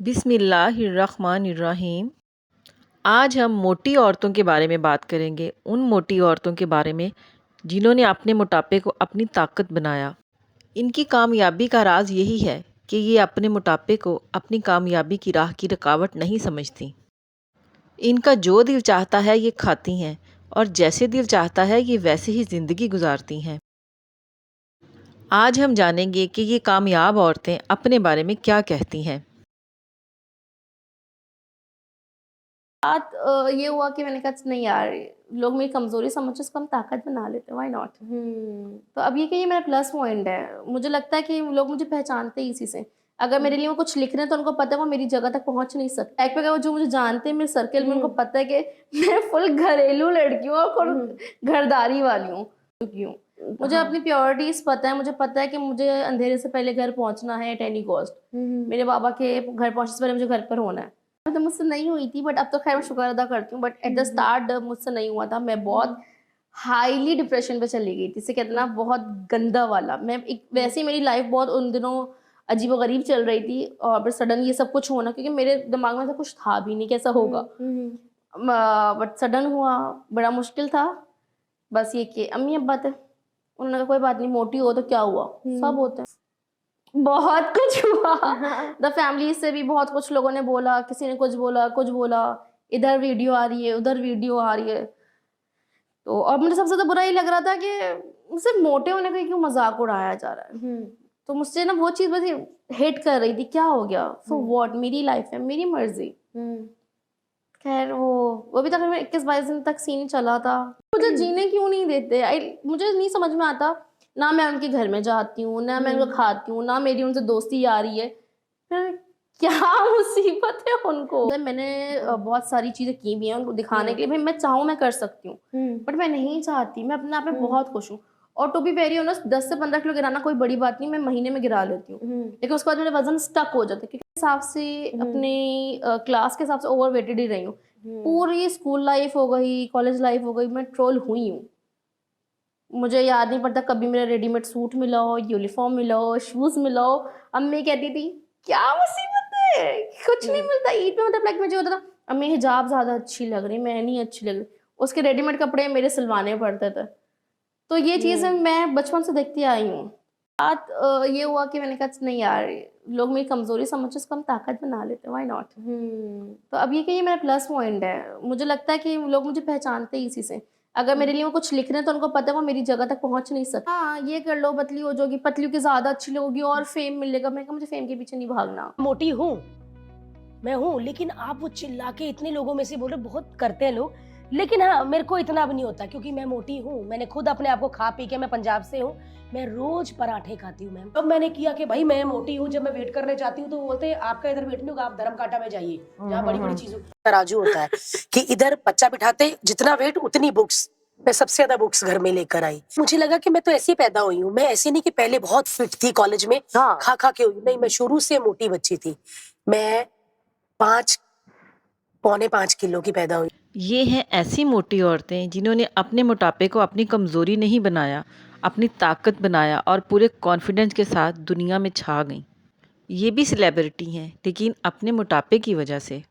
बिस्मिल्लाहिर्रहमानिर्रहीम। आज हम मोटी औरतों के बारे में बात करेंगे, उन मोटी औरतों के बारे में जिन्होंने अपने मोटापे को अपनी ताकत बनाया। इनकी कामयाबी का राज यही है कि ये अपने मोटापे को अपनी कामयाबी की राह की रुकावट नहीं समझती। इनका जो दिल चाहता है ये खाती हैं और जैसे दिल चाहता है ये वैसे ही ज़िंदगी गुजारती हैं। आज हम जानेंगे कि ये कामयाब औरतें अपने बारे में क्या कहती हैं। बात ये हुआ कि मैंने कहा नहीं यार, लोग मेरी कमज़ोरी समझ के उसको हम ताकत बना लेते हैं, व्हाई नॉट। तो अब ये मेरा प्लस पॉइंट है। मुझे लगता है कि लोग मुझे पहचानते ही इसी से। अगर मेरे लिए वो कुछ लिख रहे हैं तो उनको पता है वो मेरी जगह तक पहुंच नहीं सकते। एक पे वो जो मुझे जानते हैं मेरे सर्कल में, उनको पता है कि मैं फुल घरेलू लड़की हूँ और फुल घरदारी वाली हूँ। क्यों मुझे अपनी प्योरिटीज पता है। मुझे पता है कि मुझे अंधेरे से पहले घर पहुंचना है एट एनी कॉस्ट। मेरे बाबा के घर पहुंचने से पहले मुझे घर पर होना है। तो मुझसे नहीं हुई थी, बट अब तो खैर मैं शुक्र अदा करती हूँ। बट एट द स्टार्ट मुझसे नहीं हुआ था। मैं बहुत हाईली डिप्रेशन पे चली गई थी, इसे कहते ना बहुत गंदा वाला। मैं एक वैसे ही मेरी लाइफ बहुत उन दिनों अजीब गरीब चल रही थी और फिर सडन ये सब कुछ होना, क्योंकि मेरे दिमाग में ऐसा कुछ था भी नहीं कैसा होगा। बट सडन हुआ, बड़ा मुश्किल था। बस ये कि अम्मी अब्बा थे, उन्होंने कहा कोई बात नहीं, मोटी हो तो क्या हुआ, सब होते हैं। बहुत कुछ हुआ। द फैमिली से भी बहुत कुछ लोगों ने बोला, किसी ने कुछ बोला, इधर वीडियो आ रही है उधर वीडियो आ रही है। तो और मुझे सबसे ज्यादा बुरा ये लग रहा था कि सिर्फ मोटे होने का क्यों मजाक उड़ाया जा रहा है। तो मुझसे ना वो चीज बस हेट कर रही थी, क्या हो गया, सो व्हाट, मेरी लाइफ है, मेरी मर्जी। खैर वो भी तकरीबन 21-22 दिन तक सीन चला था। मुझे जीने क्यों नहीं देते, मुझे नहीं समझ में आता। ना मैं उनके घर में जाती हूँ, ना मैं उनको खाती हूँ, ना मेरी उनसे दोस्ती आ रही है। फिर क्या मुसीबत है उनको। मैंने बहुत सारी चीजें की भी हैं उनको दिखाने के लिए, भाई मैं चाहूँ मैं कर सकती हूँ, बट मैं नहीं चाहती। मैं अपने आप में बहुत खुश हूँ। और टू बी वेरी ऑनेस्ट, 10 से 15 किलो गिराना कोई बड़ी बात नहीं, मैं महीने में गिरा लेती हूँ। लेकिन उसके बाद मेरा वजन स्टक हो जाता है, क्योंकि हिसाब से अपनी क्लास के हिसाब से ओवर वेटेड ही रही हूँ। पूरी स्कूल लाइफ हो गई, कॉलेज लाइफ हो गई, मैं ट्रोल हुई हूँ। मुझे याद नहीं पड़ता कभी मेरा रेडीमेड सूट मिला हो, यूनिफॉर्म मिला हो, शूज मिला हो। अम्मी कहती थी क्या मुसीबत है, कुछ नहीं मिलता। ईद में मतलब लाइक मुझे होता था अम्मी हिजाब ज्यादा अच्छी लग रही, मैं नहीं अच्छी लग रही, उसके रेडीमेड कपड़े मेरे सिलवाने पड़ते थे। तो ये चीजें मैं बचपन से देखती आई हूँ। बात ये हुआ कि मैंने कहा नहीं यार, लोग मेरी कमजोरी समझ के उसको हम ताकत बना लेते हैं, व्हाई नॉट। तो अब ये मेरा प्लस पॉइंट है। मुझे लगता है कि लोग मुझे पहचानते ही इसी से। अगर मेरे लिए वो कुछ लिख रहे हैं तो उनको पता है वो मेरी जगह तक पहुंच नहीं सकते। हाँ, ये कर लो, पतली हो जाओगी, पतली की ज्यादा अच्छी लोगी और फेम मिलेगा। मैं कहा मुझे फेम के पीछे नहीं भागना। मोटी हूँ, मैं हूँ, लेकिन आप वो चिल्ला के इतने लोगों में से बोल रहे, बहुत करते हैं लोग, लेकिन हाँ मेरे को इतना भी नहीं होता, क्योंकि मैं मोटी हूँ। मैंने खुद अपने आप को खा पी के, मैं पंजाब से हूँ, मैं रोज पराठे खाती हूँ मैम। अब मैंने किया कि भाई मैं मोटी हूँ, जब मैं वेट करने जाती हूँ तो बोलते हैं आपका इधर वेट नहीं होगा, आप धर्म कांटा में जाइए जहाँ बड़ी बड़ी चीजों तराजू होता है कि इधर बच्चा बिठाते जितना वेट उतनी बुक्स। मैं सबसे ज्यादा बुक्स घर में लेकर आई। मुझे लगा कि मैं तो ऐसी पैदा हुई हूँ। मैं ऐसी नहीं कि पहले बहुत फिट थी कॉलेज में, खा खा के हुई, नहीं, मैं शुरू से मोटी बच्ची थी। मैं 5.5 किलो की पैदा हुई। ये हैं ऐसी मोटी औरतें जिन्होंने अपने मोटापे को अपनी कमज़ोरी नहीं बनाया, अपनी ताकत बनाया और पूरे कॉन्फिडेंस के साथ दुनिया में छा गईं। ये भी सेलिब्रिटी हैं, लेकिन अपने मोटापे की वजह से।